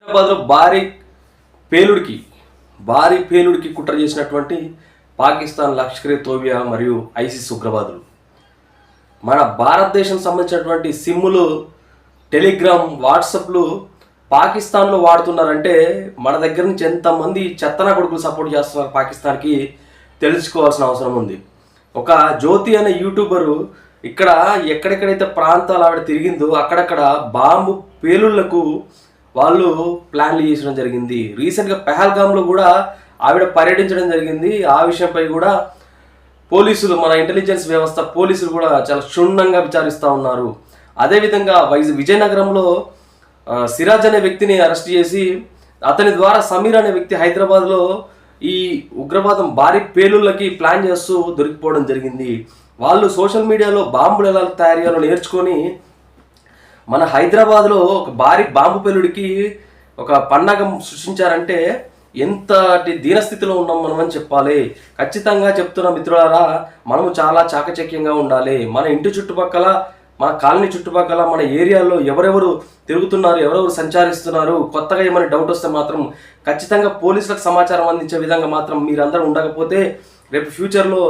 హైదరాబాద్లో భారీ పేలుడికి కుట్ర చేసినటువంటి పాకిస్తాన్ లష్కరే తోబియా మరియు ఐసిస్ ఉగ్రవాదులు మన భారతదేశం సంబంధించినటువంటి సిమ్ములు, టెలిగ్రామ్, వాట్సాప్లు పాకిస్తాన్లో వాడుతున్నారంటే మన దగ్గర నుంచి ఎంతమంది చెత్తనా కొడుకులు సపోర్ట్ చేస్తున్నారు పాకిస్తాన్కి తెలుసుకోవాల్సిన అవసరం ఉంది. ఒక జ్యోతి అనే యూట్యూబరు ఇక్కడ ఎక్కడెక్కడైతే ప్రాంతాలు ఆవిడ తిరిగిందో అక్కడక్కడ బాంబు పేలుళ్లకు వాళ్ళు ప్లాన్లు చేసడం జరిగింది. రీసెంట్గా పెహల్గామ్లో కూడా ఆవిడ పర్యటించడం జరిగింది. ఆ విషయంపై కూడా పోలీసులు, మన ఇంటెలిజెన్స్ వ్యవస్థ పోలీసులు కూడా చాలా క్షుణ్ణంగా విచారిస్తూ ఉన్నారు. అదేవిధంగా విజయనగరంలో సిరాజ్ అనే వ్యక్తిని అరెస్ట్ చేసి అతని ద్వారా సమీర్ అనే వ్యక్తి హైదరాబాద్లో ఈ ఉగ్రవాదం భారీ పేలుళ్ళకి ప్లాన్ చేస్తూ దొరికిపోవడం జరిగింది. వాళ్ళు సోషల్ మీడియాలో బాంబులు ఎలా తయారు చేయాలో నేర్చుకొని మన హైదరాబాద్లో ఒక భారీ బాంబు పేలుడికి ఒక పండగ సృష్టించారంటే ఎంతటి దీనస్థితిలో ఉన్నాం మనం అని చెప్పాలి. ఖచ్చితంగా చెప్తున్న మిత్రులారా, మనము చాలా చాకచక్యంగా ఉండాలి. మన ఇంటి చుట్టుపక్కల, మన కాలనీ చుట్టుపక్కల, మన ఏరియాలో ఎవరెవరు తిరుగుతున్నారు, ఎవరెవరు సంచరిస్తున్నారు, కొత్తగా ఏమైనా డౌట్ వస్తే మాత్రం ఖచ్చితంగా పోలీసులకు సమాచారం అందించే విధంగా మాత్రం మీరందరూ ఉండకపోతే రేపు ఫ్యూచర్లో